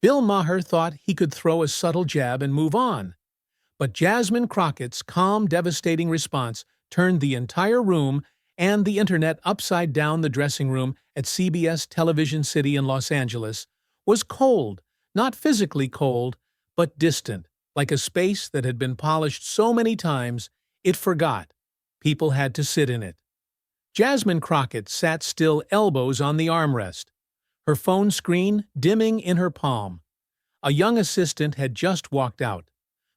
Bill Maher thought he could throw a subtle jab and move on. But Jasmine Crockett's calm, devastating response turned the entire room and the internet upside down. The dressing room at CBS Television City in Los Angeles was cold, not physically cold, but distant, like a space that had been polished so many times it forgot. People had to sit in it. Jasmine Crockett sat still, elbows on the armrest, her phone screen dimming in her palm. A young assistant had just walked out,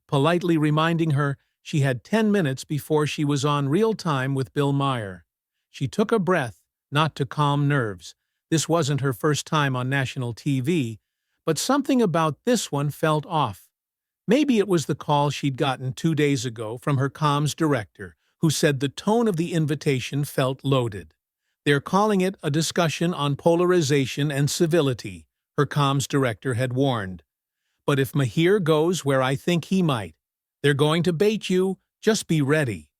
politely reminding her she had 10 minutes before she was on real time with Bill Maher. She took a breath, not to calm nerves. This wasn't her first time on national TV, but something about this one felt off. Maybe it was the call she'd gotten 2 days ago from her comms director, who said the tone of the invitation felt loaded. "They're calling it a discussion on polarization and civility," her comms director had warned. "But if Maher goes where I think he might, they're going to bait you. Just be ready."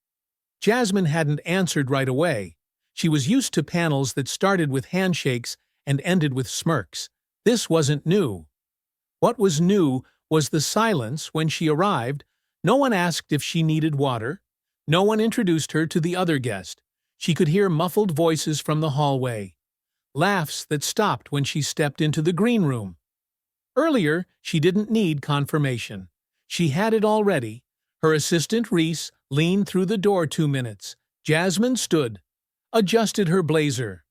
Jasmine hadn't answered right away. She was used to panels that started with handshakes and ended with smirks. This wasn't new. What was new was the silence when she arrived. No one asked if she needed water. No one introduced her to the other guest. She could hear muffled voices from the hallway, laughs that stopped when she stepped into the green room. Earlier, she didn't need confirmation. She had it already. Her assistant, Reese, leaned through the door 2 minutes. Jasmine stood, adjusted her blazer,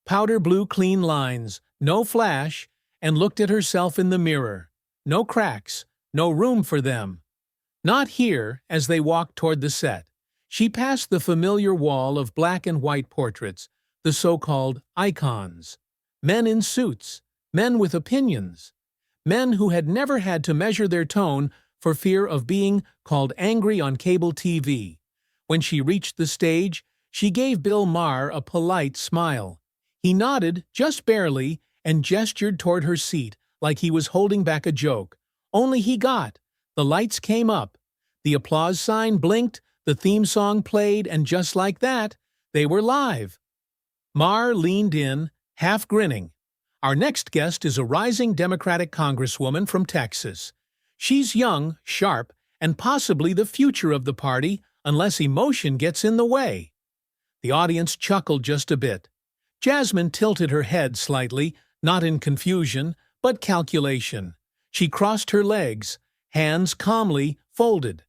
powder blue clean lines, no flash, and looked at herself in the mirror. No cracks, no room for them. Not here. As they walked toward the set, she passed the familiar wall of black and white portraits, the so-called icons. Men in suits, men with opinions, men who had never had to measure their tone for fear of being called angry on cable TV. When she reached the stage, she gave Bill Maher a polite smile. He nodded, just barely, and gestured toward her seat like he was holding back a joke. Only he got. The lights came up. The applause sign blinked, the theme song played, and just like that, they were live. Maher leaned in, half grinning. "Our next guest is a rising Democratic Congresswoman from Texas. She's young, sharp, and possibly the future of the party, unless emotion gets in the way." The audience chuckled just a bit. Jasmine tilted her head slightly, not in confusion, but calculation. She crossed her legs, hands calmly folded.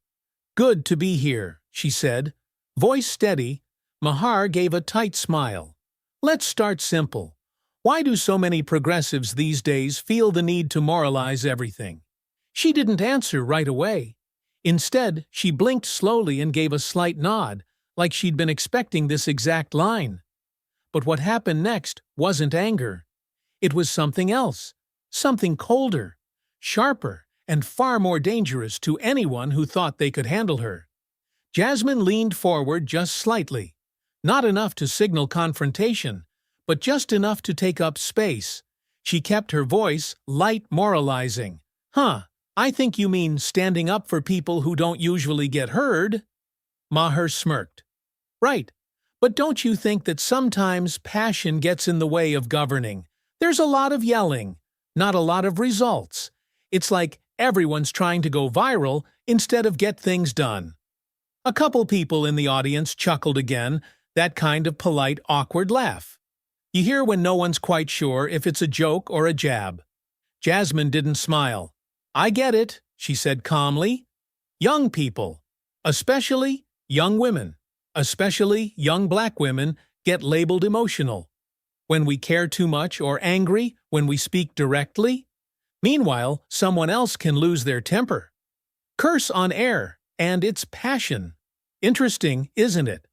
"Good to be here," she said, voice steady. Maher gave a tight smile. "Let's start simple. Why do so many progressives these days feel the need to moralize everything?" She didn't answer right away. Instead, she blinked slowly and gave a slight nod, like she'd been expecting this exact line. But what happened next wasn't anger. It was something else, something colder, sharper, and far more dangerous to anyone who thought they could handle her. Jasmine leaned forward just slightly, not enough to signal confrontation, but just enough to take up space. She kept her voice light, moralizing. I think you mean standing up for people who don't usually get heard." Maher smirked. "Right, but don't you think that sometimes passion gets in the way of governing? There's a lot of yelling, not a lot of results. It's like everyone's trying to go viral instead of get things done." A couple people in the audience chuckled again, that kind of polite, awkward laugh. You hear when no one's quite sure if it's a joke or a jab. Jasmine didn't smile. "I get it," she said calmly. "Young people, especially young women, especially young black women, get labeled emotional. When we care too much or angry, when we speak directly. Meanwhile, someone else can lose their temper. Curse on air, and it's passion. Interesting, isn't it?"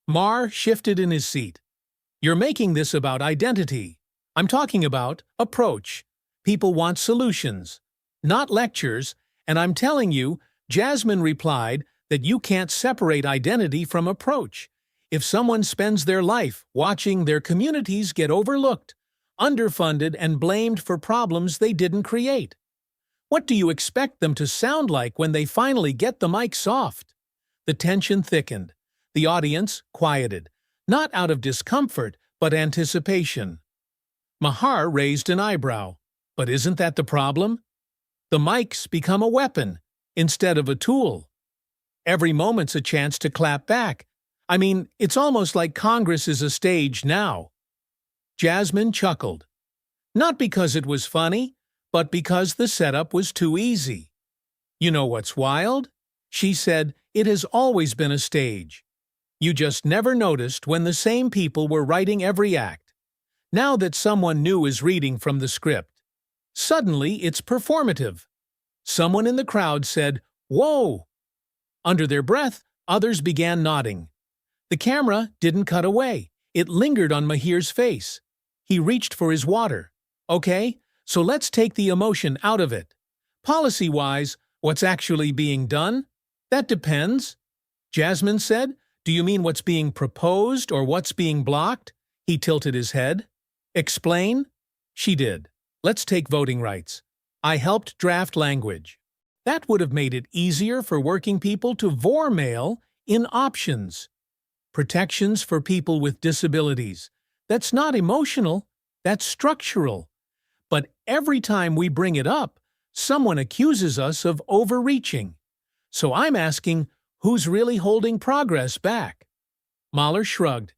Maher shifted in his seat. "You're making this about identity. I'm talking about approach. People want solutions, not lectures, and I'm telling you," Jasmine replied, "that you can't separate identity from approach. If someone spends their life watching their communities get overlooked, underfunded, and blamed for problems they didn't create, what do you expect them to sound like when they finally get the mic soft?" The tension thickened. The audience quieted, not out of discomfort, but anticipation. Maher raised an eyebrow. But isn't that the problem? The mic's become a weapon instead of a tool. Every moment's a chance to clap back. I mean, it's almost like Congress is a stage now. Jasmine chuckled. Not because it was funny, but because the setup was too easy. You know what's wild? She said, it has always been a stage. You just never noticed when the same people were writing every act. Now that someone new is reading from the script, suddenly it's performative. Someone in the crowd said, "Whoa!" Under their breath, others began nodding. The camera didn't cut away. It lingered on Maher's face. He reached for his water. Okay, so let's take the emotion out of it. Policy-wise, what's actually being done? That depends. Jasmine said, "Do you mean what's being proposed or what's being blocked?" He tilted his head. Explain? She did. Let's take voting rights. I helped draft language. That would have made it easier for working people to vote mail in options. Protections for people with disabilities. That's not emotional, that's structural. But every time we bring it up, someone accuses us of overreaching. So I'm asking, who's really holding progress back? Mahler shrugged.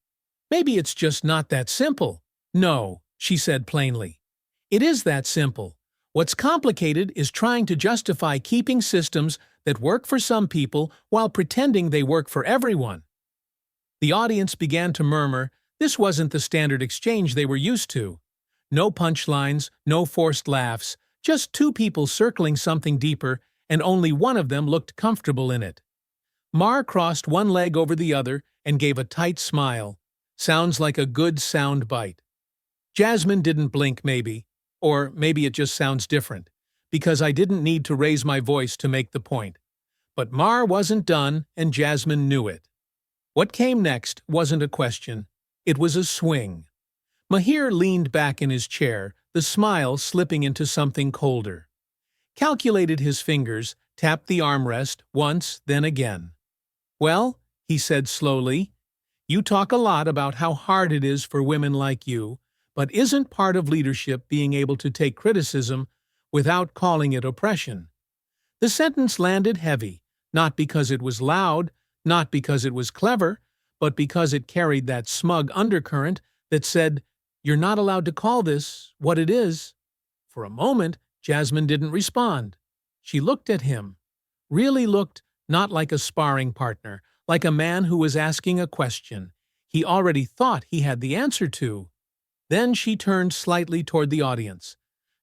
Maybe it's just not that simple. No, she said plainly. It is that simple. What's complicated is trying to justify keeping systems that work for some people while pretending they work for everyone. The audience began to murmur. This wasn't the standard exchange they were used to. No punchlines, no forced laughs, just two people circling something deeper, and only one of them looked comfortable in it. Maher crossed one leg over the other and gave a tight smile. Sounds like a good sound bite. Jasmine didn't blink maybe, or maybe it just sounds different, because I didn't need to raise my voice to make the point. But Maher wasn't done, and Jasmine knew it. What came next wasn't a question. It was a swing. Maher leaned back in his chair, the smile slipping into something colder. Calculated his fingers, tapped the armrest once, then again. Well, he said slowly, you talk a lot about how hard it is for women like you, but isn't part of leadership being able to take criticism without calling it oppression? The sentence landed heavy, not because it was loud, not because it was clever, but because it carried that smug undercurrent that said, you're not allowed to call this what it is. For a moment, Jasmine didn't respond. She looked at him, really looked not like a sparring partner, like a man who was asking a question he already thought he had the answer to. Then she turned slightly toward the audience.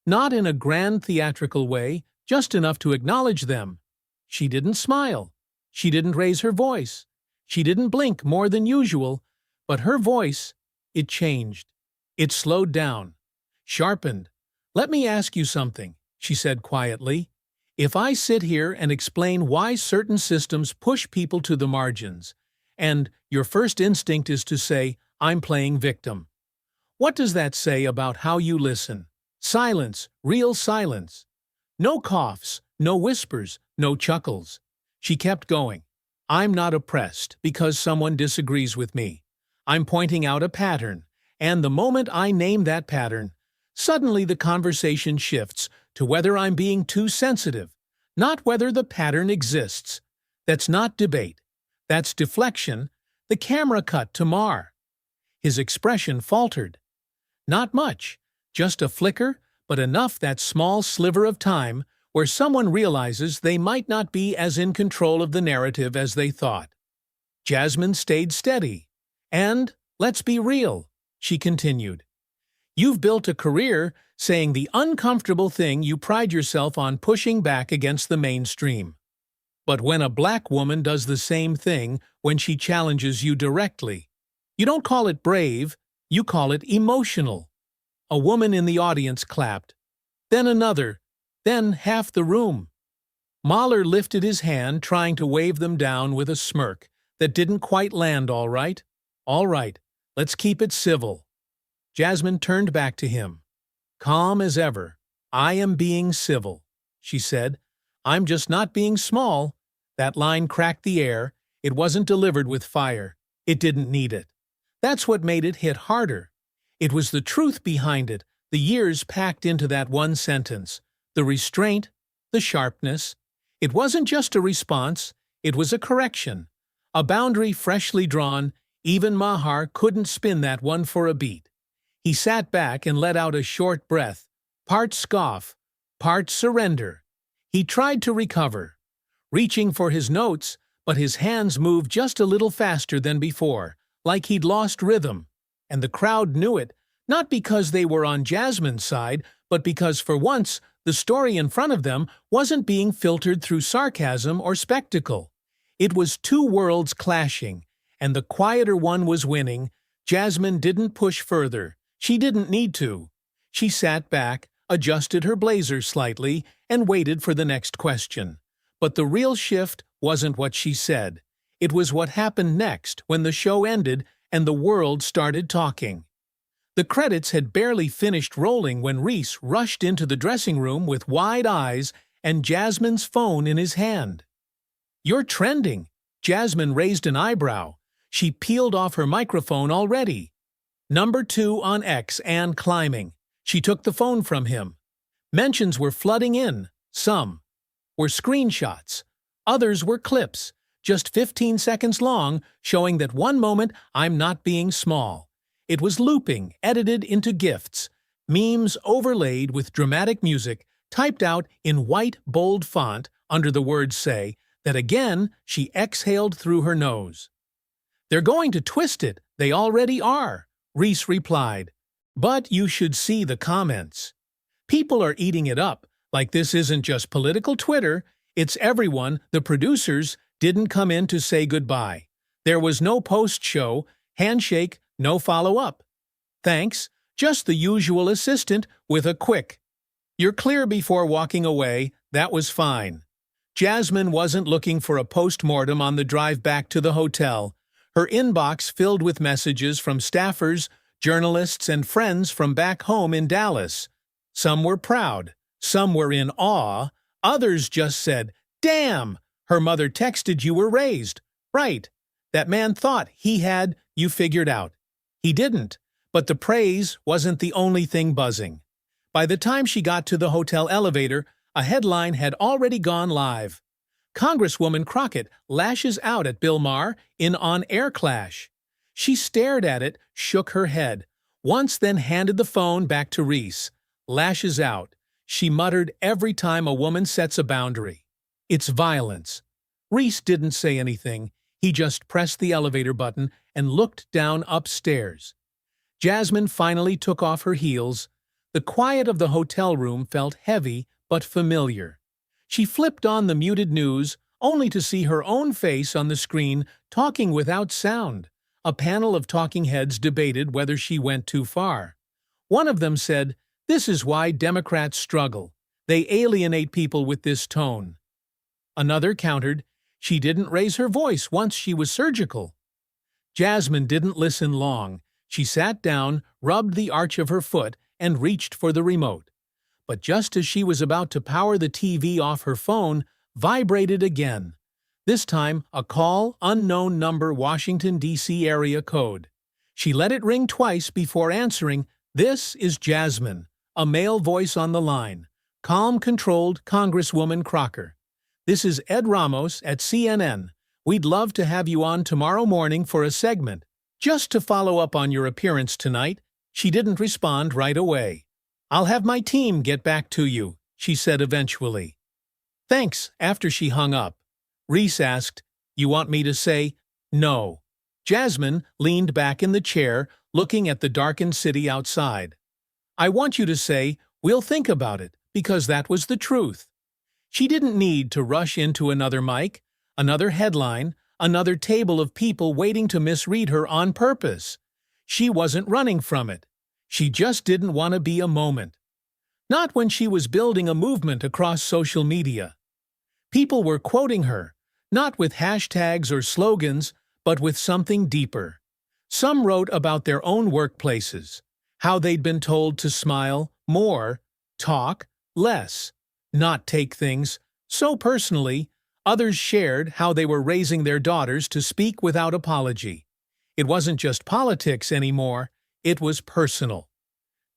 Not in a grand theatrical way, just enough to acknowledge them. She didn't smile. She didn't raise her voice. She didn't blink more than usual, but her voice, it changed. It slowed down, sharpened. Let me ask you something, she said quietly. If I sit here and explain why certain systems push people to the margins, and your first instinct is to say, I'm playing victim, what does that say about how you listen? Silence, real silence. No coughs, no whispers, no chuckles. She kept going. I'm not oppressed because someone disagrees with me. I'm pointing out a pattern, and the moment I name that pattern, suddenly the conversation shifts to whether I'm being too sensitive, not whether the pattern exists. That's not debate. That's deflection. The camera cut to Maher. His expression faltered. Not much, just a flicker, but enough that small sliver of time where someone realizes they might not be as in control of the narrative as they thought. Jasmine stayed steady. And, let's be real, she continued. You've built a career saying the uncomfortable thing you pride yourself on pushing back against the mainstream. But when a black woman does the same thing when she challenges you directly, you don't call it brave, you call it emotional. A woman in the audience clapped. Then another. Then half the room. Mahler lifted his hand, trying to wave them down with a smirk that didn't quite land all right. All right, let's keep it civil. Jasmine turned back to him. Calm as ever. I am being civil, she said. I'm just not being small. That line cracked the air. It wasn't delivered with fire. It didn't need it. That's what made it hit harder. It was the truth behind it, The years packed into that one sentence. The restraint, the sharpness. It wasn't just a response, it was a correction. A boundary freshly drawn. Even Maher couldn't spin that one for a beat. He sat back and let out a short breath, part scoff, part surrender. He tried to recover, reaching for his notes, but his hands moved just a little faster than before, like he'd lost rhythm. And the crowd knew it, not because they were on Jasmine's side, but because for once the story in front of them wasn't being filtered through sarcasm or spectacle. It was two worlds clashing, and the quieter one was winning. Jasmine didn't push further. She didn't need to. She sat back, adjusted her blazer slightly, and waited for the next question. But the real shift wasn't what she said. It was what happened next when the show ended and the world started talking. The credits had barely finished rolling when Reese rushed into the dressing room with wide eyes and Jasmine's phone in his hand. "You're trending." Jasmine raised an eyebrow. She peeled off her microphone already. #2 on X and climbing. She took the phone from him. Mentions were flooding in. Some were screenshots. Others were clips, just 15 seconds long, showing that one moment I'm not being small. It was looping, edited into GIFs, memes overlaid with dramatic music, typed out in white, bold font under the words say that again she exhaled through her nose. "They're going to twist it. They already are," Reese replied. "But you should see the comments. People are eating it up, like this isn't just political Twitter, it's everyone. The producers didn't come in to say goodbye. There was no post-show, handshake, no follow-up. Thanks, just the usual assistant with a quick 'You're clear' before walking away. That was fine." Jasmine wasn't looking for a post-mortem on the drive back to the hotel. Her inbox filled with messages from staffers, journalists, and friends from back home in Dallas. Some were proud, some were in awe, others just said, "Damn, her mother texted you were raised. Right. That man thought he had you figured out. He didn't, but the praise wasn't the only thing buzzing." By the time she got to the hotel elevator, a headline had already gone live. Congresswoman Crockett lashes out at Bill Maher in on-air clash. She stared at it, shook her head, once then handed the phone back to Reese. Lashes out. She muttered every time a woman sets a boundary. "It's violence." Reese didn't say anything. He just pressed the elevator button and looked down upstairs. Jasmine finally took off her heels. The quiet of the hotel room felt heavy but familiar. She flipped on the muted news, only to see her own face on the screen talking without sound. A panel of talking heads debated whether she went too far. One of them said, "This is why Democrats struggle. They alienate people with this tone." Another countered, "She didn't raise her voice once she was surgical." Jasmine didn't listen long. She sat down, rubbed the arch of her foot, and reached for the remote. But just as she was about to power the TV off her phone, vibrated again. This time, a call, unknown number, Washington, D.C. area code. She let it ring twice before answering. "This is Jasmine," a male voice on the line. "Calm, controlled, Congresswoman Crockett. This is Ed Ramos at CNN. We'd love to have you on tomorrow morning for a segment. Just to follow up on your appearance tonight." She didn't respond right away. "I'll have my team get back to you," she said eventually. "Thanks." After she hung up, Reese asked, "You want me to say no?" Jasmine leaned back in the chair, looking at the darkened city outside. "I want you to say, 'We'll think about it,' because that was the truth." She didn't need to rush into another mic, another headline, another table of people waiting to misread her on purpose. She wasn't running from it. She just didn't want to be a moment. Not when she was building a movement across social media. People were quoting her, not with hashtags or slogans, but with something deeper. Some wrote about their own workplaces, how they'd been told to smile more, talk less, not take things so personally. Others shared how they were raising their daughters to speak without apology. It wasn't just politics anymore, it was personal.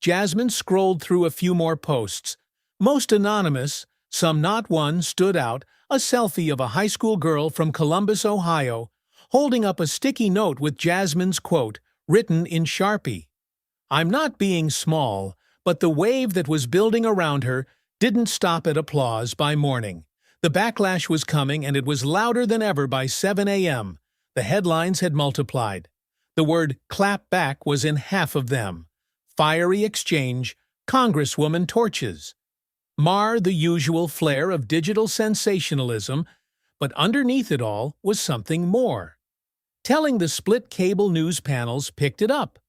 Jasmine scrolled through a few more posts. Most anonymous, some not one, stood out, a selfie of a high school girl from Columbus, Ohio, holding up a sticky note with Jasmine's quote, written in Sharpie. "I'm not being small," but the wave that was building around her didn't stop at applause by morning. The backlash was coming, and it was louder than ever by 7 a.m. The headlines had multiplied. The word "clap back" was in half of them. Fiery exchange, Congresswoman torches. Mar the usual flair of digital sensationalism, but underneath it all was something more. Telling the split cable news panels picked it up.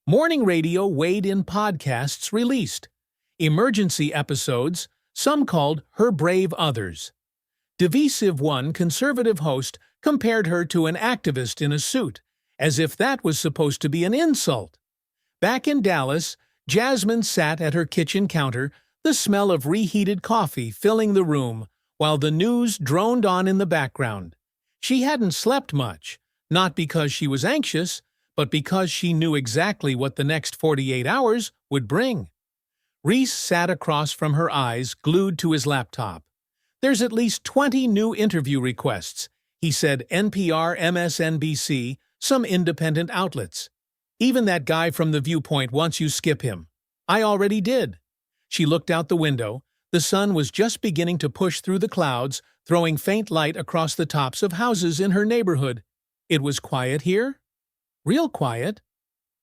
Morning radio weighed in podcasts released. Emergency episodes, some called Her Brave Others. Divisive one conservative host compared her to an activist in a suit, as if that was supposed to be an insult. Back in Dallas, Jasmine sat at her kitchen counter, the smell of reheated coffee filling the room, while the news droned on in the background. She hadn't slept much, not because she was anxious, but because she knew exactly what the next 48 hours would bring. Reese sat across from her, eyes glued to his laptop. "There's at least 20 new interview requests," he said. NPR, MSNBC, some independent outlets. "Even that guy from The Viewpoint wants you skip him." "I already did." She looked out the window. The sun was just beginning to push through the clouds, throwing faint light across the tops of houses in her neighborhood. It was quiet here? Real quiet.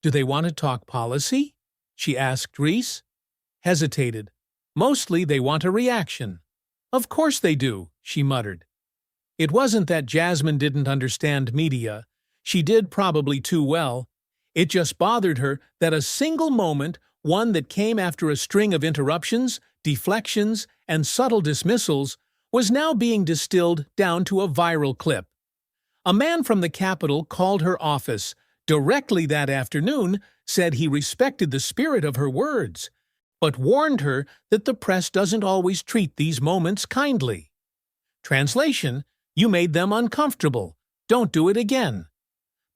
"Do they want to talk policy?" she asked Reese. Hesitated. "Mostly they want a reaction." "Of course they do," she muttered. It wasn't that Jasmine didn't understand media. She did, probably too well. It just bothered her that a single moment, one that came after a string of interruptions, deflections, and subtle dismissals, was now being distilled down to a viral clip. A man from the Capitol called her office directly that afternoon, said he respected the spirit of her words, but warned her that the press doesn't always treat these moments kindly. Translation: "You made them uncomfortable. Don't do it again."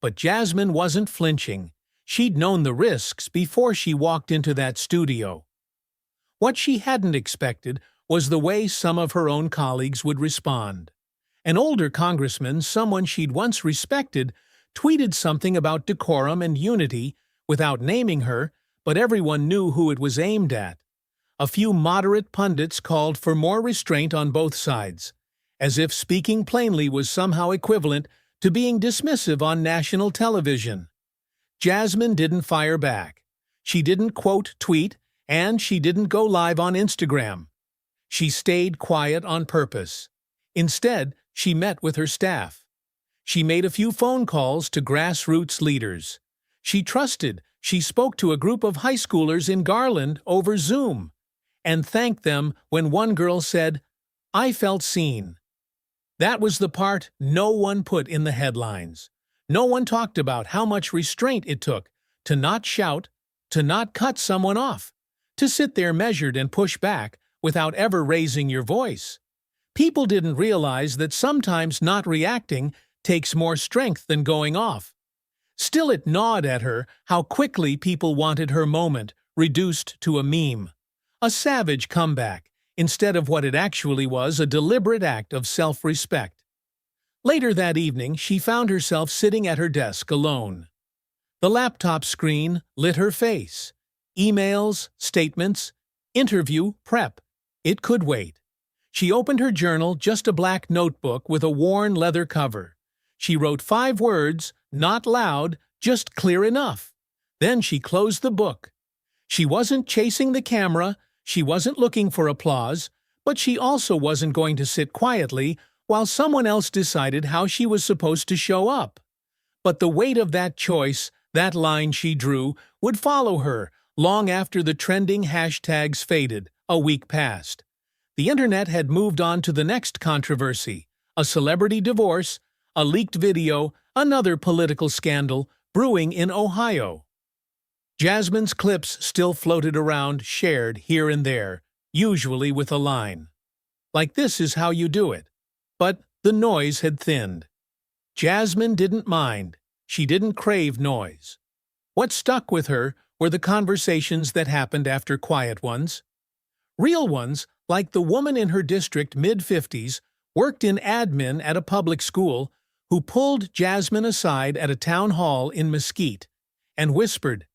But Jasmine wasn't flinching. She'd known the risks before she walked into that studio. What she hadn't expected was the way some of her own colleagues would respond. An older congressman, someone she'd once respected, tweeted something about decorum and unity without naming her, but everyone knew who it was aimed at. A few moderate pundits called for more restraint on both sides, as if speaking plainly was somehow equivalent to being dismissive on national television. Jasmine didn't fire back. She didn't quote tweet, and she didn't go live on Instagram. She stayed quiet on purpose. Instead, she met with her staff. She made a few phone calls to grassroots leaders. She trusted. She spoke to a group of high schoolers in Garland over Zoom, and thanked them when one girl said, "I felt seen." That was the part no one put in the headlines. No one talked about how much restraint it took to not shout, to not cut someone off, to sit there measured and push back without ever raising your voice. People didn't realize that sometimes not reacting takes more strength than going off. Still, it gnawed at her how quickly people wanted her moment reduced to a meme, a savage comeback, instead of what it actually was, a deliberate act of self-respect. Later that evening, she found herself sitting at her desk alone. The laptop screen lit her face. Emails, statements, interview prep. It could wait. She opened her journal, just a black notebook with a worn leather cover. She wrote 5 words, not loud, just clear enough. Then she closed the book. She wasn't chasing the camera, she wasn't looking for applause, but she also wasn't going to sit quietly while someone else decided how she was supposed to show up. But the weight of that choice, that line she drew, would follow her long after the trending hashtags faded. A week passed. The internet had moved on to the next controversy, a celebrity divorce, a leaked video, another political scandal brewing in Ohio. Jasmine's clips still floated around, shared here and there, usually with a line, like "This is how you do it." But the noise had thinned. Jasmine didn't mind. She didn't crave noise. What stuck with her were the conversations that happened after quiet ones. Real ones, like the woman in her district mid-50s, worked in admin at a public school, who pulled Jasmine aside at a town hall in Mesquite and whispered,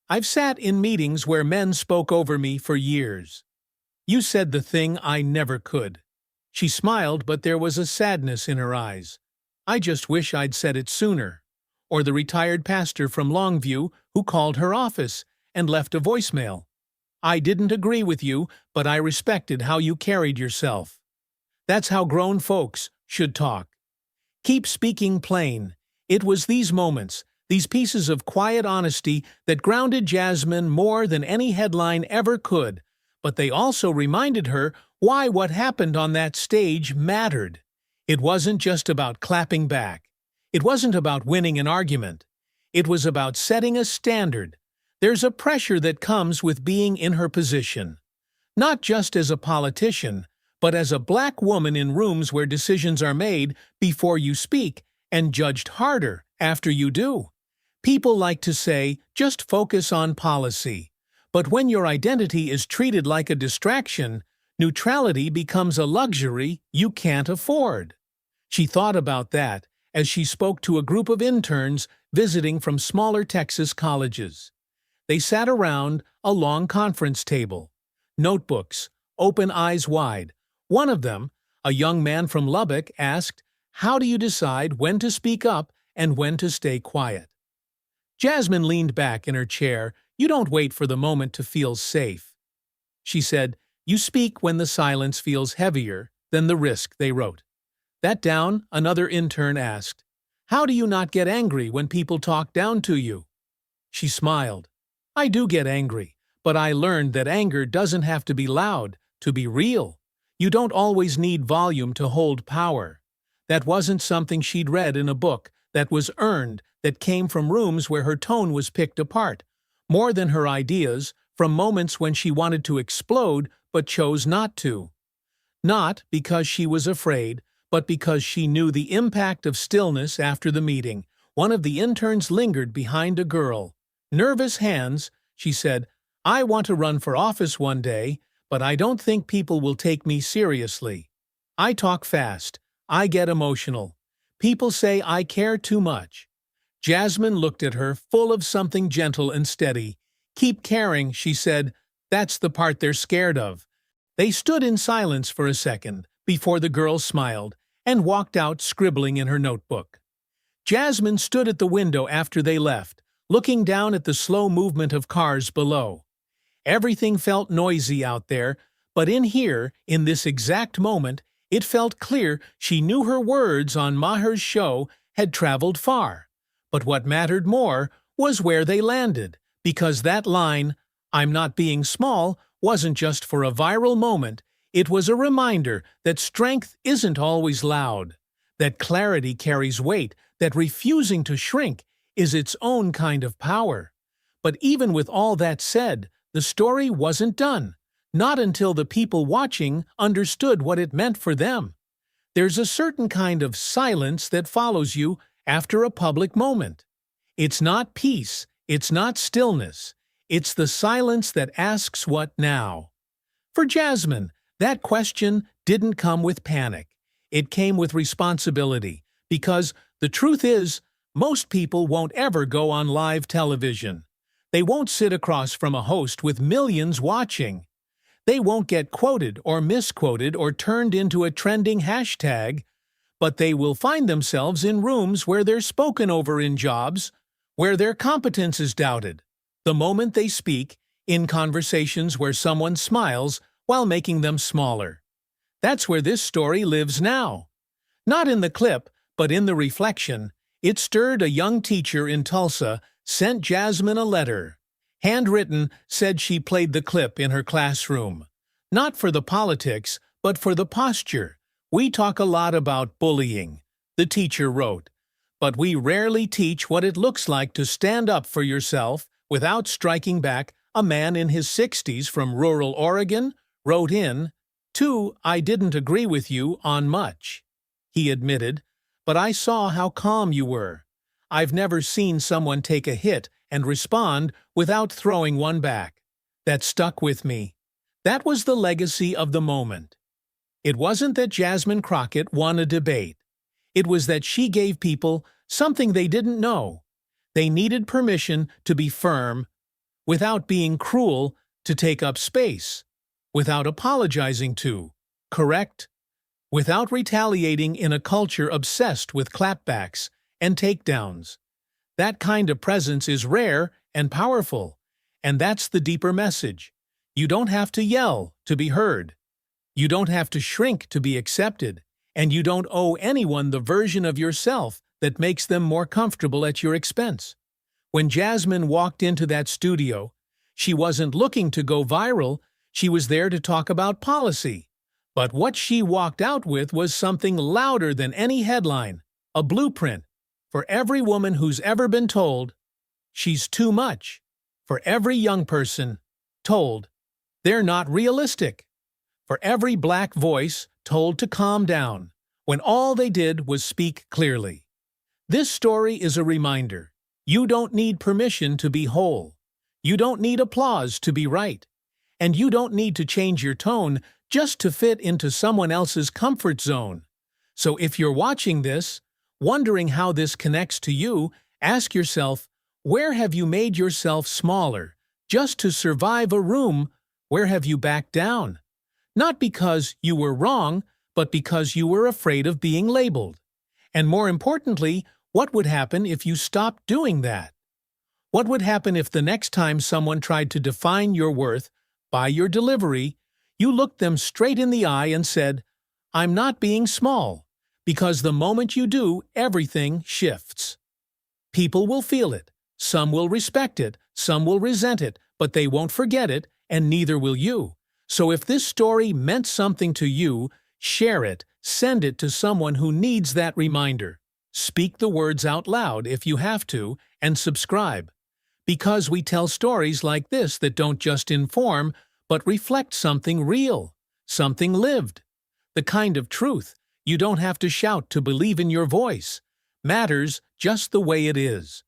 "I've sat in meetings where men spoke over me for years. You said the thing I never could." She smiled, but there was a sadness in her eyes. "I just wish I'd said it sooner." Or the retired pastor from Longview who called her office and left a voicemail. "I didn't agree with you, but I respected how you carried yourself." That's how grown folks should talk. Keep speaking plain. It was these moments, these pieces of quiet honesty, that grounded Jasmine more than any headline ever could, but they also reminded her why what happened on that stage mattered. It wasn't just about clapping back. It wasn't about winning an argument. It was about setting a standard. There's a pressure that comes with being in her position. Not just as a politician, but as a black woman in rooms where decisions are made before you speak and judged harder after you do. People like to say, just focus on policy. But when your identity is treated like a distraction, neutrality becomes a luxury you can't afford. She thought about that as she spoke to a group of interns visiting from smaller Texas colleges. They sat around a long conference table, notebooks, open eyes wide. One of them, a young man from Lubbock, asked, "How do you decide when to speak up and when to stay quiet?" Jasmine leaned back in her chair. "You don't wait for the moment to feel safe," she said. "You speak when the silence feels heavier than the risk," they wrote. That down, another intern asked, "How do you not get angry when people talk down to you?" She smiled. "I do get angry, but I learned that anger doesn't have to be loud to be real. You don't always need volume to hold power." That wasn't something she'd read in a book. That was earned, that came from rooms where her tone was picked apart, more than her ideas, from moments when she wanted to explode but chose not to. Not because she was afraid, but because she knew the impact of stillness after the meeting. One of the interns lingered behind a girl. "Nervous hands," she said. "I want to run for office one day, but I don't think people will take me seriously. I talk fast. I get emotional. People say I care too much." Jasmine looked at her, full of something gentle and steady. "Keep caring," she said. "That's the part they're scared of." They stood in silence for a second before the girl smiled and walked out, scribbling in her notebook. Jasmine stood at the window after they left, looking down at the slow movement of cars below. Everything felt noisy out there, but in here, in this exact moment, it felt clear she knew her words on Maher's show had traveled far. But what mattered more was where they landed, because that line, "I'm not being small," wasn't just for a viral moment. It was a reminder that strength isn't always loud, that clarity carries weight, that refusing to shrink is its own kind of power. But even with all that said, the story wasn't done, not until the people watching understood what it meant for them. There's a certain kind of silence that follows you after a public moment. It's not peace, it's not stillness, it's the silence that asks, "What now?" For Jasmine, that question didn't come with panic. It came with responsibility, because the truth is, most people won't ever go on live television. They won't sit across from a host with millions watching. They won't get quoted or misquoted or turned into a trending hashtag, but they will find themselves in rooms where they're spoken over, in jobs where their competence is doubted, the moment they speak, in conversations where someone smiles while making them smaller. That's where this story lives now. Not in the clip, but in the reflection. It stirred a young teacher in Tulsa, sent Jasmine a letter. Handwritten, said she played the clip in her classroom. Not for the politics, but for the posture. "We talk a lot about bullying," the teacher wrote, "but we rarely teach what it looks like to stand up for yourself without striking back." A man in his 60s from rural Oregon wrote in, "Too, I didn't agree with you on much," he admitted, "but I saw how calm you were. I've never seen someone take a hit and respond without throwing one back. That stuck with me. That was the legacy of the moment. It wasn't that Jasmine Crockett won a debate. It was that she gave people something they didn't know. They needed permission to be firm, without being cruel, to take up space, without apologizing to correct, without retaliating in a culture obsessed with clapbacks and takedowns. That kind of presence is rare and powerful, and that's the deeper message. You don't have to yell to be heard. You don't have to shrink to be accepted, and you don't owe anyone the version of yourself that makes them more comfortable at your expense. When Jasmine walked into that studio, she wasn't looking to go viral, she was there to talk about policy. But what she walked out with was something louder than any headline, a blueprint for every woman who's ever been told she's too much, for every young person told they're not realistic, for every black voice told to calm down when all they did was speak clearly. This story is a reminder. You don't need permission to be whole. You don't need applause to be right. And you don't need to change your tone just to fit into someone else's comfort zone. So if you're watching this, wondering how this connects to you, ask yourself, where have you made yourself smaller just to survive a room? Where have you backed down? Not because you were wrong, but because you were afraid of being labeled. And more importantly, what would happen if you stopped doing that? What would happen if the next time someone tried to define your worth by your delivery, you looked them straight in the eye and said, "I'm not being small," because the moment you do, everything shifts. People will feel it, some will respect it, some will resent it, but they won't forget it, and neither will you. So if this story meant something to you, share it, send it to someone who needs that reminder. Speak the words out loud if you have to, and subscribe. Because we tell stories like this that don't just inform, but reflect something real, something lived. The kind of truth you don't have to shout to believe in your voice. Matters just the way it is.